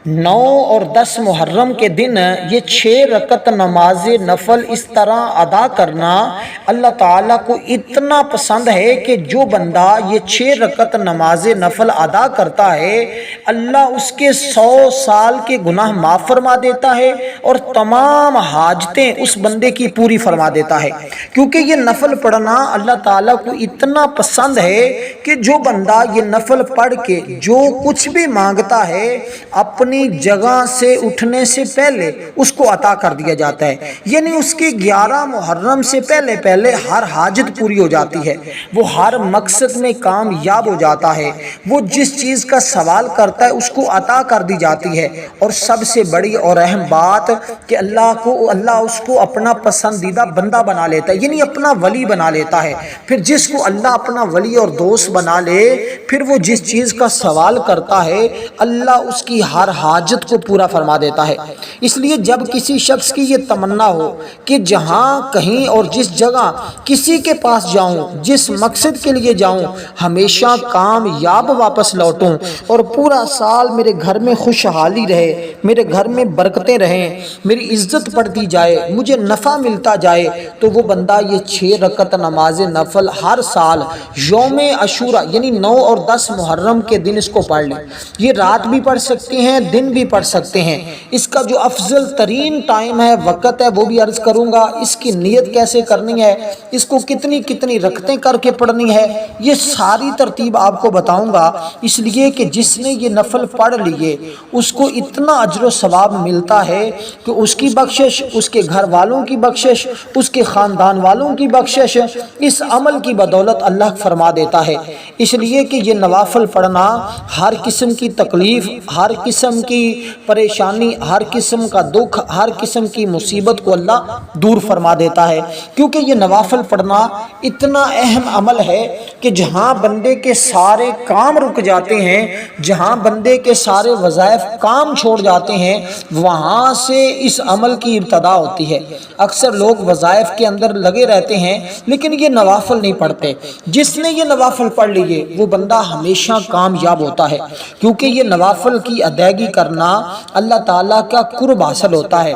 9 اور 10 محرم کے دن یہ 6 رکعت نماز نفل اس طرح ادا کرنا اللہ تعالیٰ کو اتنا پسند ہے کہ جو بندہ یہ 6 رکعت نماز نفل ادا کرتا ہے اللہ اس کے 100 سال کے گناہ معاف فرما دیتا ہے اور تمام حاجتیں اس بندے کی پوری فرما دیتا ہے، کیونکہ یہ نفل پڑھنا اللہ تعالیٰ کو اتنا پسند ہے کہ جو بندہ یہ نفل پڑھ کے جو کچھ بھی مانگتا ہے اپنی جگہ سے اٹھنے سے پہلے اس کو عطا کر دیا جاتا ہے، یعنی اس کی 11 محرم سے پہلے ہر حاجت پوری ہو جاتی ہے، وہ ہر مقصد میں کامیاب ہو جاتا ہے، وہ جس چیز کا سوال کرتا ہے اس کو عطا کر دی جاتی ہے، اور سب سے بڑی اور اہم بات کہ اللہ اس کو اپنا پسندیدہ بندہ بنا لیتا ہے، یعنی اپنا ولی بنا لیتا ہے۔ پھر جس کو اللہ اپنا ولی اور دوست بنا لے پھر وہ جس چیز کا سوال کرتا ہے اللہ اس کی ہر حاجت کو پورا فرما دیتا ہے۔ اس لیے جب کسی شخص کی یہ تمنا ہو کہ جہاں کہیں اور جس جگہ کسی کے پاس جاؤں، جس مقصد کے لیے جاؤں ہمیشہ کامیاب واپس لوٹوں اور پورا سال میرے گھر میں خوشحالی رہے، میرے گھر میں برکتیں رہیں، میری عزت بڑھتی جائے، مجھے نفع ملتا جائے، تو وہ بندہ یہ 6 رکعت نماز نفل ہر سال یوم عاشورہ یعنی 9 اور 10 محرم کے دن اس کو پڑھ لیں۔ یہ رات بھی پڑھ سکتے ہیں، دن بھی پڑھ سکتے ہیں۔ اس کا جو افضل ترین ٹائم ہے، وقت ہے، وہ بھی عرض کروں گا۔ اس کی نیت کیسے کرنی ہے، اس کو کتنی رکعتیں کر کے پڑھنی ہے، یہ ساری ترتیب آپ کو بتاؤں گا، اس لیے کہ جس نے یہ نفل پڑھ لیے اس کو اتنا اجر و ثواب ملتا ہے کہ اس کی بخشش، اس کے گھر والوں کی بخشش، اس کے خاندان والوں کی بخشش اس عمل کی بدولت اللہ فرما دیتا ہے۔ اس لیے کہ یہ نوافل پڑھنا ہر قسم کی تکلیف، ہر قسم کی پریشانی، ہر قسم کا دکھ، ہر قسم کی مصیبت کو اللہ دور فرما دیتا ہے، کیونکہ یہ نوافل پڑھنا اتنا اہم عمل ہے کہ جہاں بندے کے سارے کام رک جاتے ہیں، جہاں بندے کے سارے وظائف کام چھوڑ جاتے ہیں، وہاں سے اس عمل کی ابتدا ہوتی ہے۔ اکثر لوگ وظائف کے اندر لگے رہتے ہیں لیکن یہ نوافل نہیں پڑھتے۔ جس نے یہ نوافل پڑھ لیے وہ بندہ ہمیشہ کامیاب ہوتا ہے، کیونکہ یہ نوافل کی ادائیگی کرنا اللہ تعالیٰ کا قرب حاصل ہوتا ہے،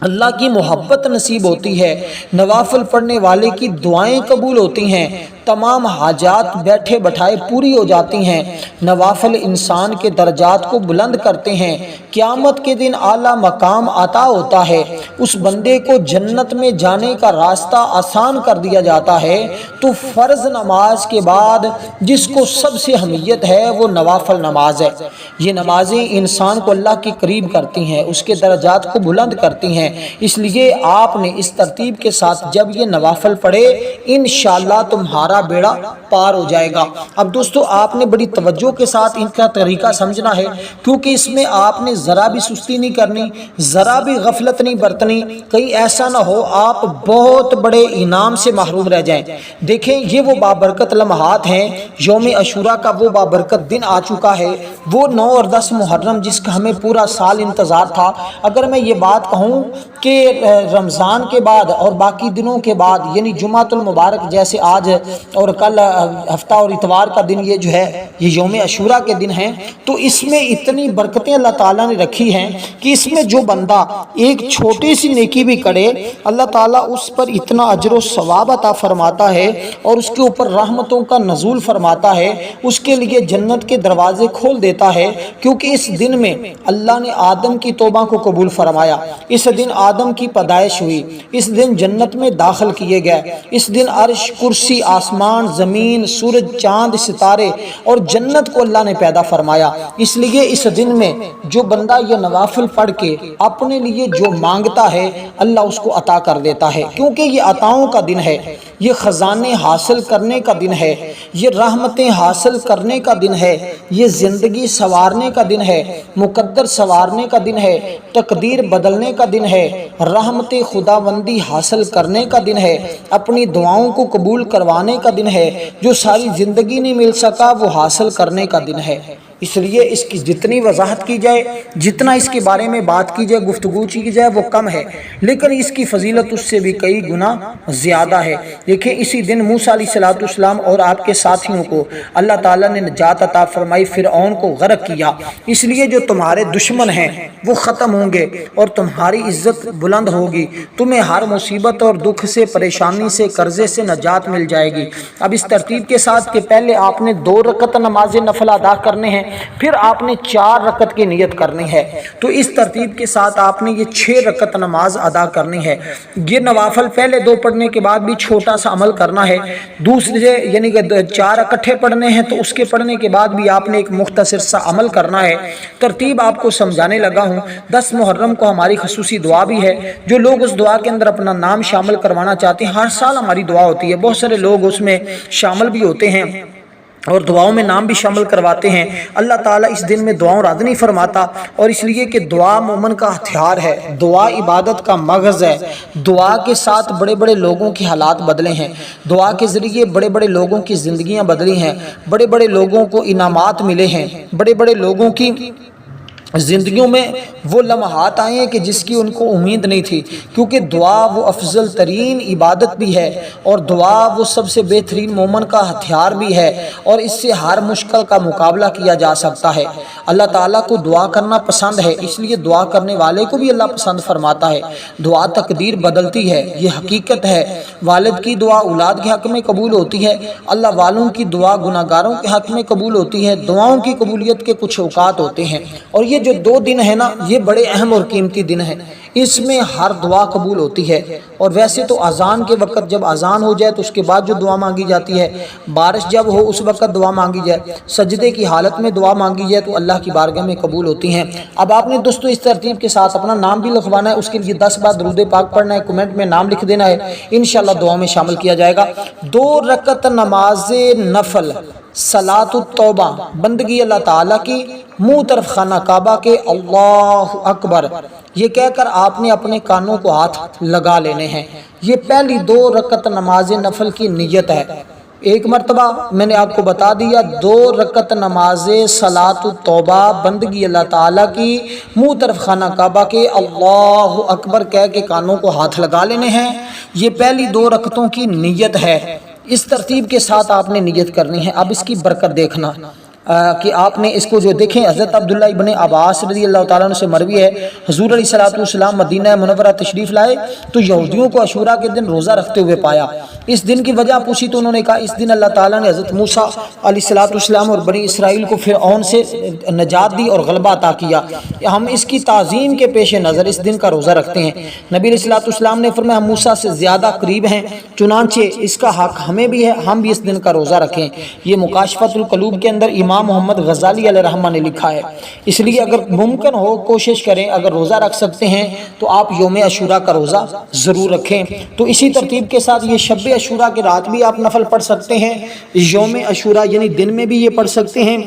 اللہ کی محبت نصیب ہوتی ہے، نوافل پڑھنے والے کی دعائیں قبول ہوتی ہیں، تمام حاجات بیٹھے بٹھائے پوری ہو جاتی ہیں۔ نوافل انسان کے درجات کو بلند کرتے ہیں، قیامت کے دن اعلیٰ مقام عطا ہوتا ہے، اس بندے کو جنت میں جانے کا راستہ آسان کر دیا جاتا ہے۔ تو فرض نماز کے بعد جس کو سب سے اہمیت ہے وہ نوافل نماز ہے۔ یہ نمازیں انسان کو اللہ کے قریب کرتی ہیں، اس کے درجات کو بلند کرتی ہیں، اس لیے آپ نے اس ترتیب کے ساتھ جب یہ نوافل پڑھے انشاءاللہ تمہارا بیڑا پار ہو جائے گا۔ اب دوستو آپ نے بڑی توجہ کے ساتھ ان کا طریقہ سمجھنا ہے، کیونکہ اس میں آپ نے ذرا بھی سستی نہیں کرنی، ذرا بھی غفلت نہیں برتنی، کہیں ایسا نہ ہو آپ بہت بڑے انعام سے محروم رہ جائیں۔ دیکھیں یہ وہ بابرکت لمحات ہیں، یوم عاشورہ کا وہ بابرکت دن آ چکا ہے، وہ 9 اور 10 محرم جس کا ہمیں پورا سال انتظار تھا۔ اگر میں یہ بات کہوں کہ رمضان کے بعد اور باقی دنوں کے بعد یعنی جمعۃ المبارک جیسے آج اور کل ہفتہ اور اتوار کا دن یہ جو ہے یہ یوم عاشورہ کے دن ہیں، تو اس میں اتنی برکتیں اللہ تعالیٰ نے رکھی ہیں کہ اس میں جو بندہ ایک چھوٹی سی نیکی بھی کرے اللہ تعالیٰ اس پر اتنا اجر و ثواب عطا فرماتا ہے اور اس کے اوپر رحمتوں کا نزول فرماتا ہے، اس کے لیے جنت کے دروازے کھول دیتا ہے، کیونکہ اس دن میں اللہ نے آدم کی توبہ کو قبول فرمایا، اس دن آدم کی پیدائش ہوئی، اس دن جنت میں داخل کیے گئے، اس دن عرش، کرسی، آسمان، زمین، سورج، چاند، ستارے اور جنت کو اللہ نے پیدا فرمایا۔ اس لیے اس دن میں جو بندہ یہ نوافل پڑھ کے اپنے لیے جو مانگتا ہے اللہ اس کو عطا کر دیتا ہے، کیونکہ یہ عطاؤں کا دن ہے، یہ خزانے حاصل کرنے کا دن ہے، یہ رحمتیں حاصل کرنے کا دن ہے، یہ زندگی سنوارنے کا دن ہے، مقدر سنوارنے کا دن ہے، تقدیر بدلنے کا دن ہے، رحمت خداوندی حاصل کرنے کا دن ہے، اپنی دعاؤں کو قبول کروانے کا دن ہے، جو ساری زندگی نہیں مل سکا وہ حاصل کرنے کا دن ہے۔ اس لیے اس کی جتنی وضاحت کی جائے، جتنا اس کے بارے میں بات کی جائے، گفتگو کی جائے، وہ کم ہے، لیکن اس کی فضیلت اس سے بھی کئی گنا زیادہ ہے۔ دیکھیں اسی دن موسیٰ علیہ السلام اور آپ کے ساتھیوں کو اللہ تعالیٰ نے نجات عطا فرمائی، فرعون کو غرق کیا۔ اس لیے جو تمہارے دشمن ہیں وہ ختم ہوں گے اور تمہاری عزت بلند ہوگی، تمہیں ہر مصیبت اور دکھ سے، پریشانی سے، قرضے سے نجات مل جائے گی۔ اب اس ترتیب کے ساتھ کہ پہلے آپ نے 2 رکعت نماز نفل ادا کرنے ہیں، پھر آپ نے 4 رکعت کی نیت کرنی ہے، تو اس ترتیب کے ساتھ آپ نے یہ 6 رکعت نماز ادا کرنی ہے۔ یہ نوافل پہلے 2 پڑھنے کے بعد بھی چھوٹا سا عمل کرنا ہے، دوسرے یعنی کہ 4 اکٹھے پڑھنے ہیں تو اس کے پڑھنے کے بعد بھی آپ نے ایک مختصر سا عمل کرنا ہے۔ ترتیب آپ کو سمجھانے لگا ہوں۔ 10 محرم کو ہماری خصوصی دعا بھی ہے، جو لوگ اس دعا کے اندر اپنا نام شامل کروانا چاہتے ہیں، ہر سال ہماری دعا ہوتی ہے، بہت سارے لوگ اس میں شامل بھی ہوتے ہیں اور دعاؤں میں نام بھی شامل کرواتے ہیں۔ اللہ تعالیٰ اس دن میں دعاؤں رد نہیں فرماتا، اور اس لیے کہ دعا مومن کا ہتھیار ہے، دعا عبادت کا مغز ہے۔ دعا کے ساتھ بڑے بڑے لوگوں کے حالات بدلے ہیں، دعا کے ذریعے بڑے بڑے لوگوں کی زندگیاں بدلی ہیں، بڑے بڑے لوگوں کو انعامات ملے ہیں، بڑے بڑے لوگوں کی زندگیوں میں وہ لمحات آئے ہیں کہ جس کی ان کو امید نہیں تھی، کیونکہ دعا وہ افضل ترین عبادت بھی ہے، اور دعا وہ سب سے بہترین مومن کا ہتھیار بھی ہے، اور اس سے ہر مشکل کا مقابلہ کیا جا سکتا ہے۔ اللہ تعالیٰ کو دعا کرنا پسند ہے، اس لیے دعا کرنے والے کو بھی اللہ پسند فرماتا ہے۔ دعا تقدیر بدلتی ہے، یہ حقیقت ہے۔ والد کی دعا اولاد کے حق میں قبول ہوتی ہے، اللہ والوں کی دعا گناہگاروں کے حق میں قبول ہوتی ہے۔ دعاؤں کی قبولیت کے کچھ اوقات ہوتے ہیں، اور یہ جو 2 دن ہے نا، یہ بڑے اہم اور قیمتی دن ہیں، اس میں ہر دعا قبول ہوتی ہے۔ اور ویسے تو اذان کے وقت جب اذان ہو جائے تو اس کے بعد جو دعا مانگی جاتی ہے، بارش جب ہو اس وقت دعا مانگی جائے، سجدے کی حالت میں دعا مانگی جائے تو اللہ کی بارگاہ میں قبول ہوتی ہیں۔ اب آپ نے دوستو اس ترتیب کے ساتھ اپنا نام بھی لکھوانا ہے، اس کے لیے 10 بار درود پاک پڑھنا ہے، کمنٹ میں نام لکھ دینا ہے، انشاءاللہ دعا میں شامل کیا جائے گا۔ 2 رکعت نماز نفل صلاۃ التوبہ، بندگی اللہ تعالیٰ کی، منہ طرف خانہ کعبہ کے، اللہ اکبر یہ کہہ کر آپ نے اپنے کانوں کو ہاتھ لگا لینے ہیں۔ یہ پہلی 2 رکعت نماز نفل کی نیت ہے۔ ایک مرتبہ میں نے آپ کو بتا دیا، 2 رکعت نماز صلاۃ التوبہ، بندگی اللہ تعالیٰ کی، منہ طرف خانہ کعبہ کے، اللہ اکبر کہہ کے کانوں کو ہاتھ لگا لینے ہیں۔ یہ پہلی 2 رکعتوں کی نیت ہے، اس ترتیب کے ساتھ آپ نے نیت کرنی ہے۔ اب اس کی برکت دیکھنا کہ آپ نے اس کو جو دیکھیں، حضرت عبداللہ ابن عباس رضی اللہ تعالیٰ عنہ سے مروی ہے، حضور علیہ السلام مدینہ منورہ تشریف لائے تو یہودیوں کو عاشوراء کے دن روزہ رکھتے ہوئے پایا۔ اس دن کی وجہ پوچھی تو انہوں نے کہا اس دن اللہ تعالیٰ نے حضرت موسیٰ علیہ السلام اور بنی اسرائیل کو فرعون سے نجات دی اور غلبہ عطا کیا، ہم اس کی تعظیم کے پیش نظر اس دن کا روزہ رکھتے ہیں۔ نبی علیہ السلام نے فرمایا ہم موسیٰ سے زیادہ قریب ہیں، چنانچہ اس کا حق ہمیں بھی ہے، ہم بھی اس دن کا روزہ رکھیں۔ یہ مکاشفۃ القلوب کے اندر امام محمد غزالی علیہ رحمہ نے لکھا ہے۔ اس لیے اگر ممکن ہو کوشش کریں، اگر روزہ رکھ سکتے ہیں تو آپ یوم عاشوراء کا روزہ ضرور رکھیں۔ تو اسی ترتیب کے ساتھ یہ شب عاشوراء کی رات بھی آپ نفل پڑھ سکتے ہیں، یوم عاشوراء یعنی دن میں بھی یہ پڑھ سکتے ہیں،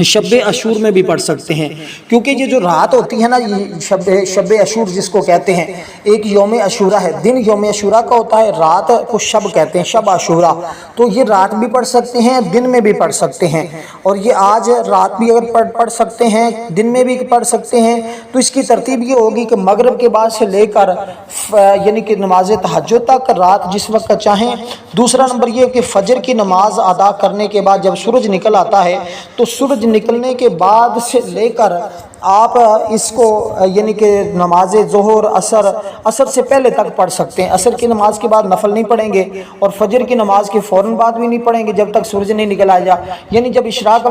شب عاشور میں بھی پڑھ سکتے ہیں، کیونکہ یہ جو رات ہوتی ہے نا، یہ شب عاشور جس کو کہتے ہیں، ایک یوم عاشوراء ہے، دن یوم عاشوراء کا ہوتا ہے، رات کو شب کہتے ہیں، شب عاشوراء، تو یہ رات بھی پڑھ سکتے ہیں، دن میں بھی پڑھ سکتے ہیں، اور یہ آج رات بھی اگر پڑھ سکتے ہیں، دن میں بھی پڑھ سکتے ہیں، تو اس کی ترتیب یہ ہوگی کہ مغرب کے بعد سے لے کر یعنی کہ نماز تہجد تک رات جس وقت چاہیں۔ دوسرا نمبر یہ کہ فجر کی نماز ادا کرنے کے بعد جب سورج نکل آتا ہے تو سورج نکلنے کے بعد سے لے کر آپ اس کو یعنی کہ نماز ظہر، عصر سے پہلے تک پڑھ سکتے ہیں۔ عصر کی نماز کے بعد نفل نہیں پڑھیں گے، اور فجر کی نماز کے فوراً بعد بھی نہیں پڑھیں گے جب تک سورج نہیں نکل آئے گا، یعنی جب اشراق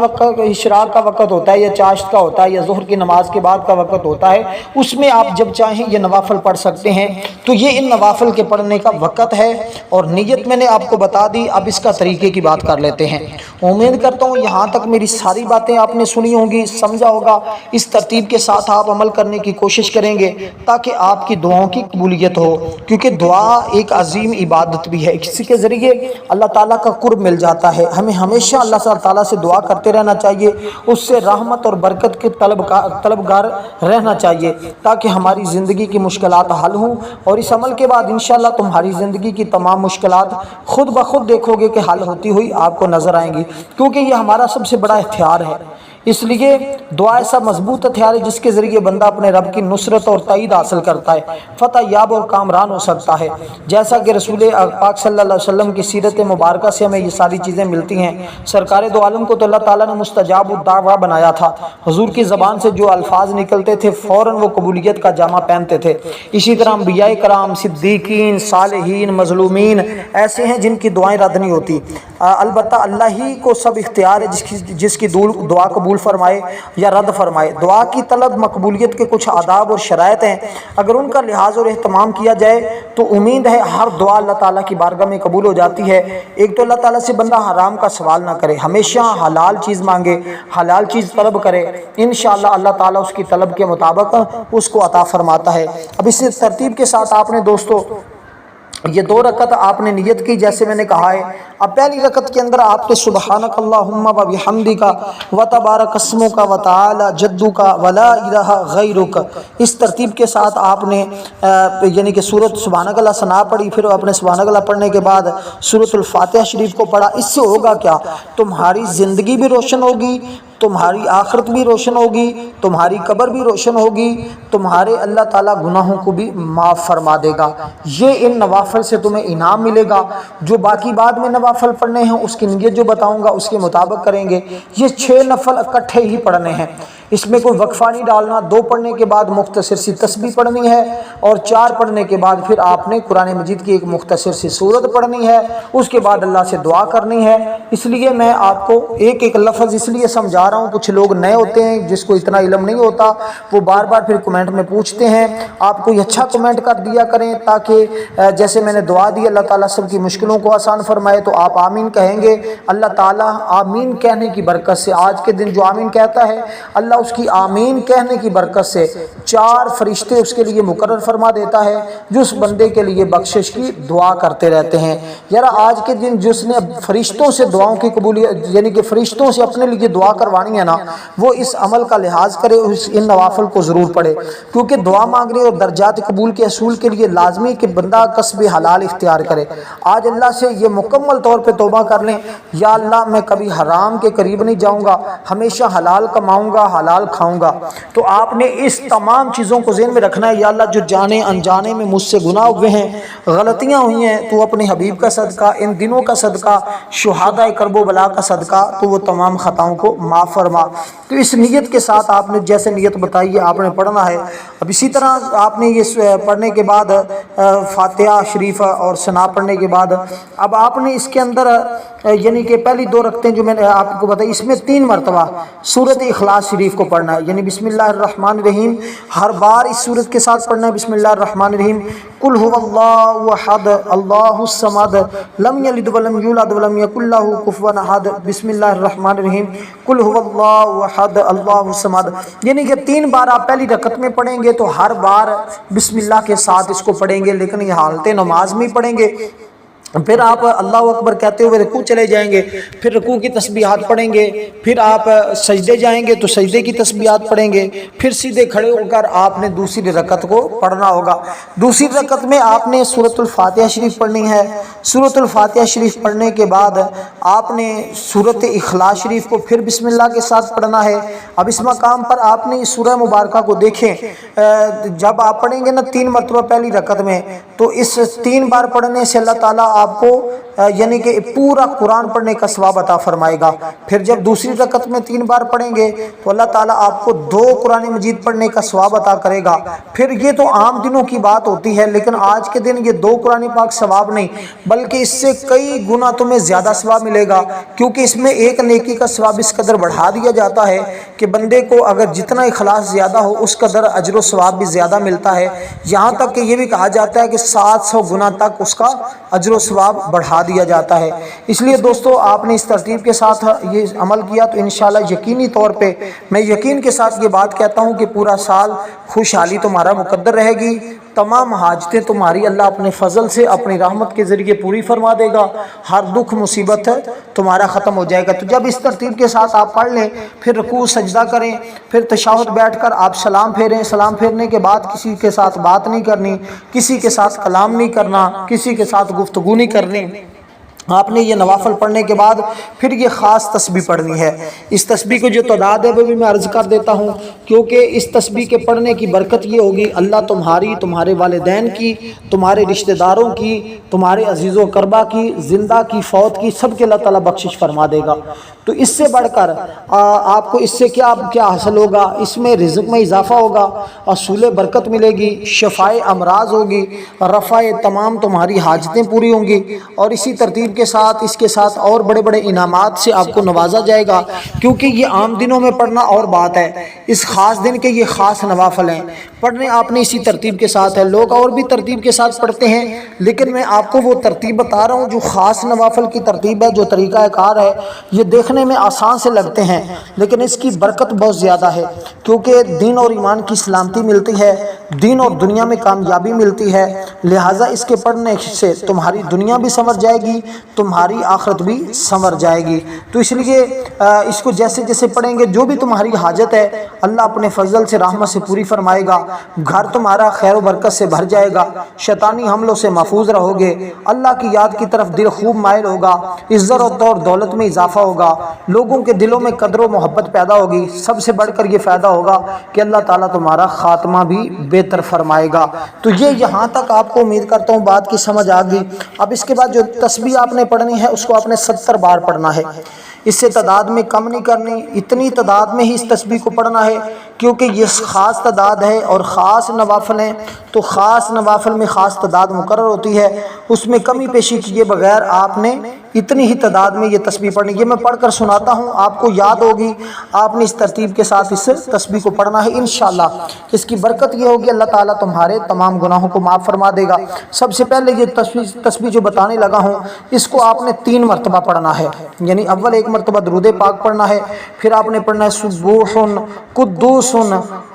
کا وقت ہوتا ہے، یا چاشت کا ہوتا ہے، یا ظہر کی نماز کے بعد کا وقت ہوتا ہے، اس میں آپ جب چاہیں یہ نوافل پڑھ سکتے ہیں۔ تو یہ ان نوافل کے پڑھنے کا وقت ہے، اور نیت میں نے آپ کو بتا دی۔ اب اس کا طریقے کی بات کر لیتے ہیں۔ امید کرتا ہوں یہاں تک میری ساری باتیں آپ نے سنی ہوں گی، سمجھا ہوگا، اس ترتیب کے ساتھ آپ عمل کرنے کی کوشش کریں گے تاکہ آپ کی دعاؤں کی قبولیت ہو، کیونکہ دعا ایک عظیم عبادت بھی ہے، کسی کے ذریعے اللہ تعالیٰ کا قرب مل جاتا ہے۔ ہمیں ہمیشہ اللہ تعالیٰ سے دعا کرتے رہنا چاہیے، اس سے رحمت اور برکت کے طلبگار رہنا چاہیے، تاکہ ہماری زندگی کی مشکلات حل ہوں، اور اس عمل کے بعد انشاءاللہ تمہاری زندگی کی تمام مشکلات خود بخود دیکھو گے کہ حل ہوتی ہوئی آپ کو نظر آئیں گی، کیونکہ یہ ہمارا سب سے بڑا اختیار ہے۔ اس لیے دعا ایسا مضبوط ہتھیار ہے جس کے ذریعے بندہ اپنے رب کی نصرت اور تائید حاصل کرتا ہے، فتح یاب اور کامران ہو سکتا ہے۔ جیسا کہ رسول پاک صلی اللہ علیہ وسلم کی سیرت مبارکہ سے ہمیں یہ ساری چیزیں ملتی ہیں۔ سرکار دو عالم کو تو اللہ تعالیٰ نے مستجاب الدعویٰ بنایا تھا، حضور کی زبان سے جو الفاظ نکلتے تھے فوراً وہ قبولیت کا جامہ پہنتے تھے۔ اسی طرح انبیاء کرام، صدیقین، صالحین، مظلومین ایسے ہیں جن کی دعائیں رد نہیں ہوتی۔ البتہ اللہ ہی کو سب اختیار ہے جس کی دعا قبول فرمائے یا رد فرمائے۔ دعا کی طلب مقبولیت کے کچھ آداب اور شرائط ہیں، اگر ان کا لحاظ اور اہتمام کیا جائے تو امید ہے ہر دعا اللہ تعالیٰ کی بارگاہ میں قبول ہو جاتی ہے۔ ایک تو اللہ تعالیٰ سے بندہ حرام کا سوال نہ کرے، ہمیشہ حلال چیز مانگے، حلال چیز طلب کرے، انشاءاللہ اللہ تعالیٰ اس کی طلب کے مطابق اس کو عطا فرماتا ہے۔ اب اس ترتیب کے ساتھ آپ نے دوستو یہ 2 رکعت آپ نے نیت کی جیسے میں نے کہا ہے۔ اب پہلی رکعت کے اندر آپ نے سبحانک اللہم و بحمدک و تبارک اسمک و تعالی جدک و لا الہ غیرک، اس ترتیب کے ساتھ آپ نے یعنی کہ سورۃ سبحانک اللہ ثنا پڑھی، پھر اپنے سبحانک اللہ پڑھنے کے بعد سورۃ الفاتحہ شریف کو پڑھا۔ اس سے ہوگا کیا؟ تمہاری زندگی بھی روشن ہوگی، تمہاری آخرت بھی روشن ہوگی، تمہاری قبر بھی روشن ہوگی، تمہارے اللہ تعالیٰ گناہوں کو بھی معاف فرما دے گا۔ یہ ان نوافل سے تمہیں انعام ملے گا۔ جو باقی بعد میں نوافل پڑھنے ہیں اس کی نیت جو بتاؤں گا اس کے مطابق کریں گے۔ یہ 6 نفل اکٹھے ہی پڑھنے ہیں، اس میں کوئی وقفہ نہیں ڈالنا۔ 2 پڑھنے کے بعد مختصر سی تسبیح پڑھنی ہے، اور 4 پڑھنے کے بعد پھر آپ نے قرآن مجید کی ایک مختصر سی سورت پڑھنی ہے، اس کے بعد اللہ سے دعا کرنی ہے۔ اس لیے میں آپ کو ایک ایک لفظ اس لیے سمجھا رہا ہوں، کچھ لوگ نئے ہوتے ہیں جس کو اتنا علم نہیں ہوتا، وہ بار بار پھر کمنٹ میں پوچھتے ہیں۔ آپ کوئی اچھا کمنٹ کر دیا کریں تاکہ جیسے میں نے دعا دی اللہ تعالیٰ سب کی مشکلوں کو آسان فرمائے، تو آپ آمین کہیں گے، اللہ تعالیٰ آمین کہنے کی برکت سے آج کے دن جو آمین کہتا ہے اللہ اس کی آمین کہنے کی برکت سے 4 فرشتے اس کے لیے مقرر فرما دیتا ہے جو اس بندے کے لیے بخشش کی دعا کرتے رہتے ہیں۔ یار آج کے دن جس نے فرشتوں سے دعاؤں کی قبولیت یعنی کہ فرشتوں سے اپنے لیے دعا کروانی ہے نا، وہ اس عمل کا لحاظ کرے، ان نوافل کو ضرور پڑھے، کیونکہ دعا مانگنے اور درجات قبول کے اصول کے لیے لازمی کہ بندہ کسب حلال اختیار کرے۔ آج اللہ سے یہ مکمل طور پہ توبہ کر لیں، یا اللہ میں کبھی حرام کے قریب نہیں جاؤں گا، ہمیشہ حلال کماؤں گا، حلال کھاؤں گا۔ تو آپ نے اس تمام چیزوں کو ذہن میں رکھنا ہے، یا اللہ جو جانے انجانے میں مجھ سے گناہ ہوئے ہیں، غلطیاں ہوئی ہیں، تو اپنے حبیب کا صدقہ، ان دنوں کا صدقہ، شہداء کرب و بلا کا صدقہ، تو وہ تمام خطاؤں کو معاف فرما۔ تو اس نیت کے ساتھ آپ نے جیسے نیت بتائی ہے آپ نے پڑھنا ہے۔ اب اسی طرح آپ نے یہ پڑھنے کے بعد فاتحہ شریف اور ثنا پڑھنے کے بعد اب آپ نے اس کے اندر یعنی کہ پہلی 2 رکعتیں جو میں نے آپ کو بتائی، اس میں 3 مرتبہ سورۃ اخلاص شریف کو پڑھنا ہے، یعنی بسم اللہ الرحمن الرحیم ہر بار اس سورت کے ساتھ پڑھنا ہے۔ بسم اللہ الرحمن الرحیم، قل هو اللہ احد اللہ الصمد لم یلد ولم یولد ولم یکن لہ کفوا احد۔ بسم اللہ الرحمن الرحیم قل هو اللہ احد اللہ الصمد، یعنی کہ 3 بار آپ پہلی رکعت میں پڑھیں گے تو ہر بار بسم اللہ کے ساتھ اس کو پڑھیں گے، لیکن یہ حالت نماز میں پڑھیں گے۔ پھر آپ اللہ اکبر کہتے ہوئے رکوع چلے جائیں گے، پھر رکوع کی تسبیحات پڑھیں گے، پھر آپ سجدے جائیں گے تو سجدے کی تسبیحات پڑھیں گے، پھر سیدھے کھڑے ہو کر آپ نے دوسری رکعت کو پڑھنا ہوگا۔ دوسری رکعت میں آپ نے سورۃ الفاتحہ شریف پڑھنی ہے۔ سورۃ الفاتحہ شریف پڑھنے کے بعد آپ نے سورۃ اخلاص شریف کو پھر بسم اللہ کے ساتھ پڑھنا ہے۔ اب اس مقام پر آپ نے اس سورہ مبارکہ کو دیکھیں، جب آپ پڑھیں گے نا 3 مرتبہ پہلی رکعت میں، تو اس 3 بار پڑھنے سے اللہ تعالیٰ آپ کو یعنی کہ پورا قرآن پڑھنے کا ثواب عطا فرمائے گا۔ پھر جب دوسری رکعت میں 3 بار پڑھیں گے تو اللہ تعالیٰ آپ کو 2 قرآن مجید پڑھنے کا ثواب عطا کرے گا۔ پھر یہ تو عام دنوں کی بات ہوتی ہے، لیکن آج کے دن یہ 2 قرآن پاک ثواب نہیں بلکہ اس سے کئی گنا تمہیں زیادہ ثواب ملے گا، کیونکہ اس میں ایک نیکی کا ثواب اس قدر بڑھا دیا جاتا ہے کہ بندے کو اگر جتنا اخلاص زیادہ ہو اس قدر اجر و ثواب بھی زیادہ ملتا ہے، یہاں تک کہ یہ بھی کہا جاتا ہے کہ 700 گنا تک اس کا اجر و ثواب بڑھا دیا جاتا ہے۔ اس لیے دوستو آپ نے اس ترتیب کے ساتھ یہ عمل کیا تو انشاءاللہ یقینی طور پہ میں یقین کے ساتھ یہ بات کہتا ہوں کہ پورا سال خوشحالی تمہارا مقدر رہے گی، تمام حاجتیں تمہاری اللہ اپنے فضل سے اپنی رحمت کے ذریعے پوری فرما دے گا، ہر دکھ مصیبت تمہارا ختم ہو جائے گا۔ تو جب اس ترتیب کے ساتھ آپ پڑھ لیں، پھر رکوع سجدہ کریں، پھر تشہد بیٹھ کر آپ سلام پھیریں، سلام پھیرنے کے بعد کسی کے ساتھ بات نہیں کرنی، کسی کے ساتھ کلام نہیں کرنا، کسی کے ساتھ گفتگو نہیں کرنی، آپ نے یہ نوافل پڑھنے کے بعد پھر یہ خاص تسبیح پڑھنی ہے۔ اس تسبیح کو جو تعداد ہے وہ بھی میں عرض کر دیتا ہوں، کیونکہ اس تسبیح کے پڑھنے کی برکت یہ ہوگی اللہ تمہاری، تمہارے والدین کی، تمہارے رشتہ داروں کی، تمہارے عزیز و اقربا کی، زندہ کی، فوت کی، سب کے اللہ تعالیٰ بخشش فرما دے گا۔ تو اس سے بڑھ کر آپ کو اس سے کیا حاصل ہوگا؟ اس میں رزق میں اضافہ ہوگا، حصول برکت ملے گی، شفاء امراض ہوگی، رفع تمام تمہاری حاجتیں پوری ہوں گی، اور اسی ترتیب کے ساتھ اس کے ساتھ اور بڑے بڑے انعامات سے آپ کو نوازا جائے گا، کیونکہ یہ عام دنوں میں پڑھنا اور بات ہے، اس خاص دن کے یہ خاص نوافل ہیں، پڑھنے آپ نے اسی ترتیب کے ساتھ ہے۔ لوگ اور بھی ترتیب کے ساتھ پڑھتے ہیں، لیکن میں آپ کو وہ ترتیب بتا رہا ہوں جو خاص نوافل کی ترتیب ہے، جو طریقہ کار ہے۔ یہ دیکھنے میں آسان سے لگتے ہیں، لیکن اس کی برکت بہت زیادہ ہے، کیونکہ دین اور ایمان کی سلامتی ملتی ہے، دین اور دنیا میں کامیابی ملتی ہے، لہٰذا اس کے پڑھنے سے تمہاری دنیا بھی سنور جائے گی، تمہاری آخرت بھی سنور جائے گی۔ تو اس لیے اس کو جیسے جیسے پڑھیں گے، جو بھی تمہاری حاجت ہے اللہ اپنے فضل سے، رحمت سے پوری فرمائے گا، گھر تمہارا خیر و برکت سے بھر جائے گا، شیطانی حملوں سے محفوظ رہو گے، اللہ کی یاد کی طرف دل خوب مائل ہوگا، عزت اور دولت میں اضافہ ہوگا، لوگوں کے دلوں میں قدر و محبت پیدا ہوگی، سب سے بڑھ کر یہ فائدہ ہوگا کہ اللہ تعالیٰ تمہارا خاتمہ بھی بہتر فرمائے گا۔ تو یہ یہاں تک آپ کو امید کرتا ہوں بات کی سمجھ آ گئی۔ اب اس کے بعد جو تسبیح آپ نے پڑھنی ہے اس کو آپ نے 70 بار پڑھنا ہے، اس سے تعداد میں کم نہیں کرنی، اتنی تعداد میں ہی اس تسبیح کو پڑھنا ہے، کیونکہ یہ خاص تعداد ہے اور خاص نوافل ہیں، تو خاص نوافل میں خاص تعداد مقرر ہوتی ہے، اس میں کمی پیشی کیے بغیر آپ نے اتنی ہی تعداد میں یہ تسبیح پڑھنی۔ یہ میں پڑھ کر سناتا ہوں، آپ کو یاد ہوگی، آپ نے اس ترتیب کے ساتھ اس تسبیح کو پڑھنا ہے انشاءاللہ۔ اس کی برکت یہ ہوگی اللہ تعالیٰ تمہارے تمام گناہوں کو معاف فرما دے گا۔ سب سے پہلے یہ تسبیح جو بتانے لگا ہوں، اس کو آپ نے 3 مرتبہ پڑھنا ہے، یعنی اول 1 مرتبہ درود پاک پڑھنا ہے، پھر آپ نے پڑھنا ہے سبوح قدوس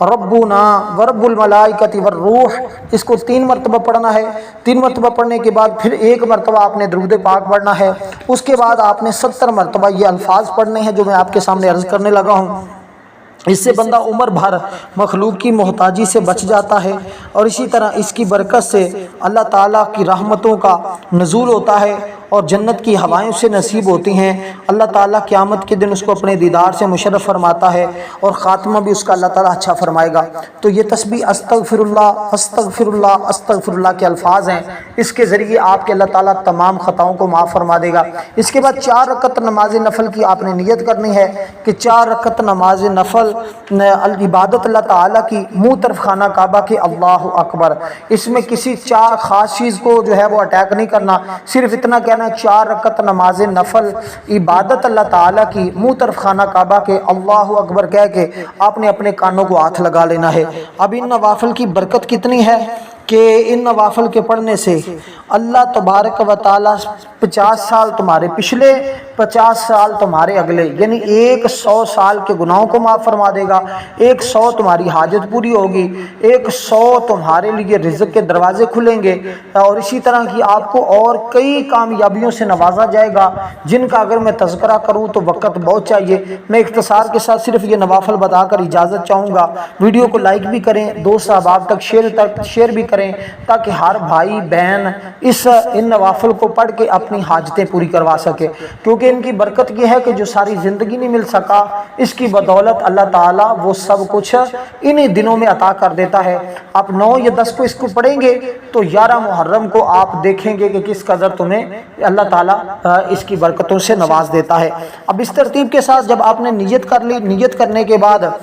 ربنا ورب الملائکۃ والروح، اس کو 3 مرتبہ پڑھنا ہے۔ 3 مرتبہ پڑھنے کے بعد پھر 1 مرتبہ آپ نے درود پاک پڑھنا ہے، اس کے بعد آپ نے 70 مرتبہ یہ الفاظ پڑھنے ہیں جو میں آپ کے سامنے عرض کرنے لگا ہوں۔ اس سے بندہ عمر بھر مخلوق کی محتاجی سے بچ جاتا ہے، اور اسی طرح اس کی برکت سے اللہ تعالیٰ کی رحمتوں کا نزول ہوتا ہے اور جنت کی ہوائیں اسے نصیب ہوتی ہیں۔ اللہ تعالیٰ قیامت کے دن اس کو اپنے دیدار سے مشرف فرماتا ہے، اور خاتمہ بھی اس کا اللہ تعالیٰ اچھا فرمائے گا۔ تو یہ تسبیح استغفر اللہ استغفر اللہ استغفر اللہ کے الفاظ ہیں، اس کے ذریعے آپ کے اللہ تعالیٰ تمام خطاؤں کو معاف فرما دے گا۔ اس کے بعد 4 رکعت نماز نفل کی آپ نے نیت کرنی ہے کہ 4 رکعت نماز نفل عبادت اللہ تعالیٰ کی منہ طرف خانہ کعبہ کے اللہ اکبر، اس میں کسی 4 خاص چیز کو جو ہے وہ اٹیک نہیں کرنا، صرف اتنا کہنا 4 رکعت نماز نفل عبادت اللہ تعالیٰ کی منہ طرف خانہ کعبہ کے اللہ اکبر کہہ کے آپ نے اپنے کانوں کو ہاتھ لگا لینا ہے۔ اب ان نوافل کی برکت کتنی ہے کہ ان نوافل کے پڑھنے سے اللہ تبارک و تعالیٰ 50 سال تمہارے پچھلے، 50 سال تمہارے اگلے، یعنی 100 سال کے گناہوں کو معاف فرما دے گا، 100 تمہاری حاجت پوری ہوگی، 100 تمہارے لیے رزق کے دروازے کھلیں گے، اور اسی طرح کی آپ کو اور کئی کامیابیوں سے نوازا جائے گا، جن کا اگر میں تذکرہ کروں تو وقت بہت چاہیے۔ میں اختصار کے ساتھ صرف یہ نوافل بتا کر اجازت چاہوں گا۔ ویڈیو کو لائک بھی کریں، دوست احباب تک شیئر بھی کریں، تاکہ ہر بھائی بہن ان نوافل کو پڑھ کے اپنی حاجتیں پوری کروا سکے، کیونکہ ان کی برکت یہ ہے کہ جو ساری زندگی نہیں مل سکا، اس کی بدولت اللہ تعالیٰ وہ سب کچھ انہی دنوں میں عطا کر دیتا ہے۔ آپ 9 یا 10 کو اس کو پڑھیں گے تو 11 محرم کو آپ دیکھیں گے کہ کس قدر تمہیں اللہ تعالیٰ اس کی برکتوں سے نواز دیتا ہے۔ اب اس ترتیب کے ساتھ جب آپ نے نیت کر لی، نیت کرنے کے بعد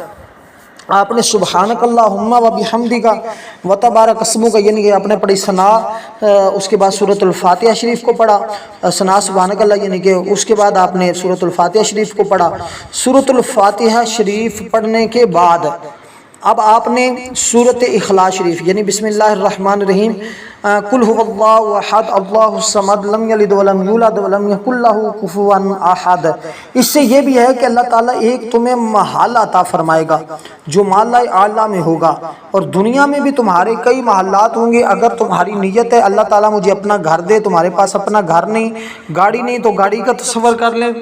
آپ نے سبحانک اللہم و بحمدک و تبارک اسمک، یعنی کہ آپ نے پڑھی ثنا، اس کے بعد سورۃ الفاتحہ شریف کو پڑھا، ثنا سبحانک اللہ، یعنی کہ اس کے بعد آپ نے سورۃ الفاتحہ شریف کو پڑھا۔ سورۃ الفاتحہ شریف پڑھنے کے بعد اب آپ نے سورۃ اخلاص شریف، یعنی بسم اللہ الرحمن الرحیم، قل هو اللہ احد اللہ الصمد لم یلد ولم یولد ولم یکن لہ کفوا احد، اس سے یہ بھی ہے کہ اللہ تعالیٰ ایک تمہیں محل عطا فرمائے گا جو محلہ اعلیٰ میں ہوگا، اور دنیا میں بھی تمہارے کئی محلات ہوں گے۔ اگر تمہاری نیت ہے اللہ تعالیٰ مجھے اپنا گھر دے، تمہارے پاس اپنا گھر نہیں، گاڑی نہیں، تو گاڑی کا تصور کر لیں،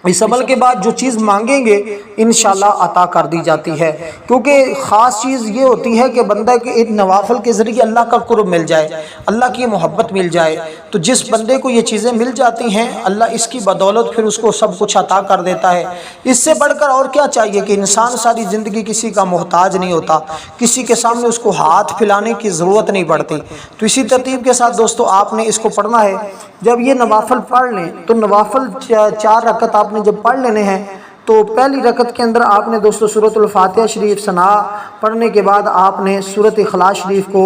اس عمل کے بعد جو چیز مانگیں گے انشاءاللہ عطا کر دی جاتی ہے، کیونکہ خاص چیز یہ ہوتی ہے کہ بندہ کے ان نوافل کے ذریعے اللہ کا قرب مل جائے، اللہ کی محبت مل جائے۔ تو جس بندے کو یہ چیزیں مل جاتی ہیں اللہ اس کی بدولت پھر اس کو سب کچھ عطا کر دیتا ہے۔ اس سے بڑھ کر اور کیا چاہیے کہ انسان ساری زندگی کسی کا محتاج نہیں ہوتا، کسی کے سامنے اس کو ہاتھ پھیلانے کی ضرورت نہیں پڑتی۔ تو اسی ترتیب کے ساتھ دوستو آپ نے اس کو پڑھنا ہے۔ جب یہ نوافل پڑھ لیں تو نوافل 4 رکعت آپ نے جب پڑھ لینے ہیں تو پہلی رکعت کے اندر آپ نے دوستو سورۃ الفاتحہ شریف ثنا پڑھنے کے بعد آپ نے سورۃ اخلاص شریف کو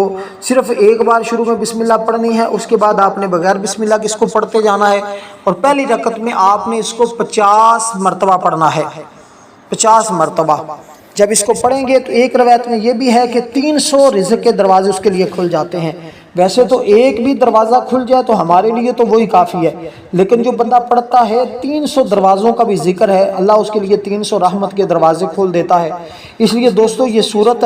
صرف ایک بار شروع میں بسم اللہ پڑھنی ہے، اس کے بعد آپ نے بغیر بسم اللہ کے اس کو پڑھتے جانا ہے، اور پہلی رکعت میں آپ نے اس کو 50 مرتبہ پڑھنا ہے، 50 مرتبہ۔ جب اس کو پڑھیں گے تو ایک روایت میں یہ بھی ہے کہ 300 رزق کے دروازے اس کے لیے کھل جاتے ہیں۔ ویسے تو ایک بھی دروازہ کھل جائے تو ہمارے لیے تو وہی کافی ہے، لیکن جو بندہ پڑھتا ہے 300 دروازوں کا بھی ذکر ہے، اللہ اس کے لیے 300 رحمت کے دروازے کھول دیتا ہے۔ اس لیے دوستو یہ صورت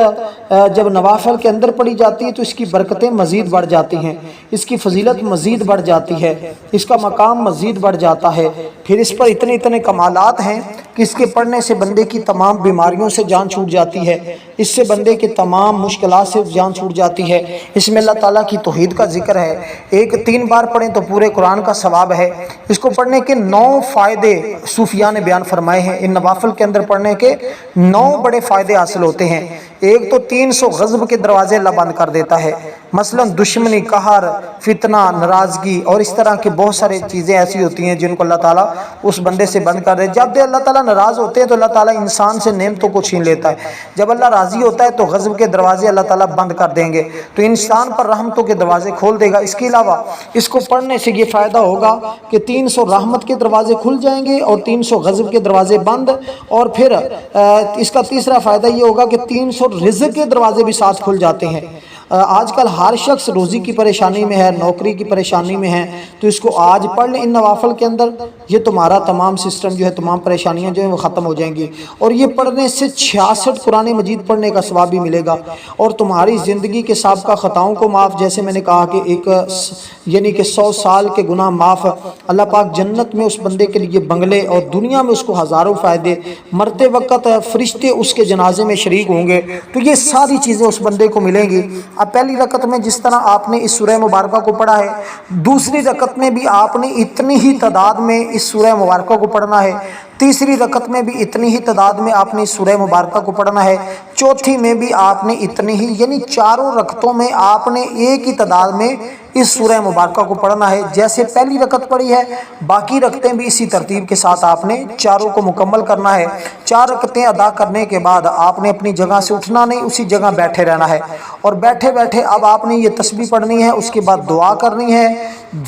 جب نوافل کے اندر پڑھی جاتی ہے تو اس کی برکتیں مزید بڑھ جاتی ہیں، اس کی فضیلت مزید بڑھ جاتی ہے، اس کا مقام مزید بڑھ جاتا ہے۔ پھر اس پر اتنے کمالات ہیں کہ اس کے پڑھنے سے بندے کی تمام بیماریوں سے جان چھوٹ جاتی ہے، اس سے بندے کی تمام مشکلات سے جان چھوٹ جاتی ہے۔ اس میں اللہ تعالیٰ کی توحید کا ذکر ہے، 3 بار پڑھیں تو پورے قرآن کا ثواب ہے۔ اس کو پڑھنے کے 9 فائدے صوفیاء نے بیان فرمائے ہیں، ان نوافل کے اندر پڑھنے کے 9 بڑے فائدے حاصل ہوتے ہیں۔ ایک تو 300 غضب کے دروازے اللہ بند کر دیتا ہے، مثلا دشمنی، قہر، فتنہ، ناراضگی اور اس طرح کے بہت سارے چیزیں ایسی ہوتی ہیں جن کو اللہ تعالیٰ اس بندے سے بند کر دے۔ جب اللہ تعالیٰ ناراض ہوتے ہیں تو اللہ تعالیٰ انسان سے نعمتوں کو چھین لیتا ہے، جب اللہ راضی ہوتا ہے تو غضب کے دروازے اللہ تعالیٰ بند کر دیں گے، تو انسان پر رحمتوں کے دروازے کھول دے گا۔ اس کے علاوہ اس کو پڑھنے سے یہ فائدہ ہوگا کہ 300 رحمت کے دروازے کھل جائیں گے اور 300 غضب کے دروازے بند، اور پھر اس کا تیسرا فائدہ یہ ہوگا کہ 300 رزق کے دروازے بھی ساتھ کھل جاتے ہیں۔ آج کل ہر شخص روزی کی پریشانی میں ہے، نوکری کی پریشانی میں ہے، تو اس کو آج پڑھ لیں ان نوافل کے اندر، یہ تمہارا تمام سسٹم جو ہے، تمام پریشانیاں جو ہیں وہ ختم ہو جائیں گی، اور یہ پڑھنے سے 66 قرآن مجید پڑھنے کا ثواب بھی ملے گا، اور تمہاری زندگی کے سابقہ خطاؤں کو معاف، جیسے میں نے کہا کہ یعنی کہ 100 سال کے گناہ معاف، اللہ پاک جنت میں اس بندے کے لیے بنگلے اور دنیا میں اس کو ہزاروں فائدے، مرتے وقت فرشتے اس کے جنازے میں شریک ہوں گے، تو یہ ساری چیزیں اس بندے کو ملیں گی۔ اب پہلی رکعت میں جس طرح آپ نے اس سورہ مبارکہ کو پڑھا ہے، دوسری رکعت میں بھی آپ نے اتنی ہی تعداد میں اس سورہ مبارکہ کو پڑھنا ہے، تیسری رکعت میں بھی اتنی ہی تعداد میں آپ نے اس سورہ مبارکہ کو پڑھنا ہے، چوتھی میں بھی آپ نے اتنی ہی، یعنی 4 رکعتوں میں آپ نے ایک ہی تعداد میں اس سورہ مبارکہ کو پڑھنا ہے۔ جیسے پہلی رکعت پڑھی ہے، باقی رکعتیں بھی اسی ترتیب کے ساتھ آپ نے چاروں کو مکمل کرنا ہے۔ 4 رکعتیں ادا کرنے کے بعد آپ نے اپنی جگہ سے اٹھنا نہیں، اسی جگہ بیٹھے رہنا ہے، اور بیٹھے بیٹھے اب آپ نے یہ تسبیح پڑھنی ہے، اس کے بعد دعا کرنی ہے،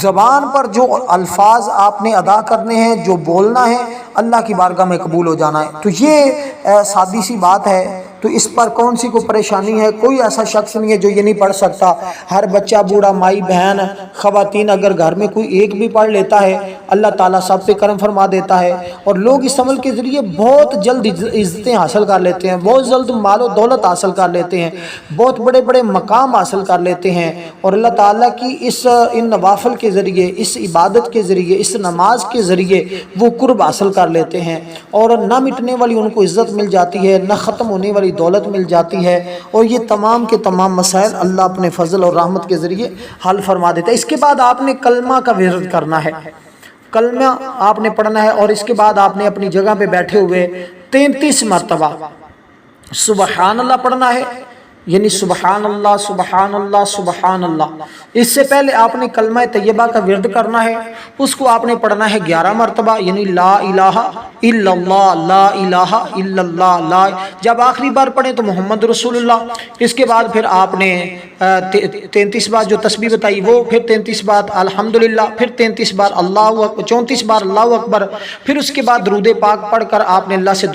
زبان پر جو الفاظ آپ نے ادا کرنے ہیں، جو بولنا ہے، اللہ کی بارگاہ میں قبول ہو جانا ہے۔ تو یہ سادی سی بات ہے، تو اس پر کون سی کو پریشانی ہے؟ کوئی ایسا شخص نہیں ہے جو یہ نہیں پڑھ سکتا، ہر بچہ، بوڑھا، مائی، بہن، خواتین، اگر گھر میں کوئی ایک بھی پڑھ لیتا ہے اللہ تعالیٰ سب پہ کرم فرما دیتا ہے، اور لوگ اس عمل کے ذریعے بہت جلد عزتیں حاصل کر لیتے ہیں، بہت جلد مال و دولت حاصل کر لیتے ہیں، بہت بڑے بڑے مقام حاصل کر لیتے ہیں، اور اللہ تعالیٰ کی ان نوافل کے ذریعے، اس عبادت کے ذریعے، اس نماز کے ذریعے وہ قرب حاصل کر لیتے ہیں، اور نہ مٹنے والی ان کو عزت مل جاتی ہے، نہ ختم ہونے والی دولت مل جاتی ہے، اور یہ تمام کے تمام مسائل اللہ اپنے فضل اور رحمت کے ذریعے حل فرما دیتا ہے۔ اس کے بعد آپ نے کلمہ کا ورد کرنا ہے، کلمہ آپ نے پڑھنا ہے، اور اس کے بعد آپ نے اپنی جگہ پہ بیٹھے ہوئے 33 مرتبہ سبحان اللہ پڑھنا ہے، یعنی سبحان اللہ سبحان اللہ سبحان اللہ۔ اس سے پہلے آپ نے کلمہ طیبہ کا ورد کرنا ہے، اس کو آپ نے پڑھنا ہے 11 مرتبہ، یعنی لا الہ الا اللہ، لا الہ الا اللہ، لا۔ جب آخری بار پڑھیں تو محمد رسول اللہ۔ اس کے بعد پھر آپ نے 33 بار جو تسبیح بتائی وہ، پھر 33 بار الحمدللہ، پھر 33 بار اللہ اکبر، 34 بار اللہ اکبر، پھر اس کے بعد درود پاک پڑھ کر آپ نے اللہ سے دعا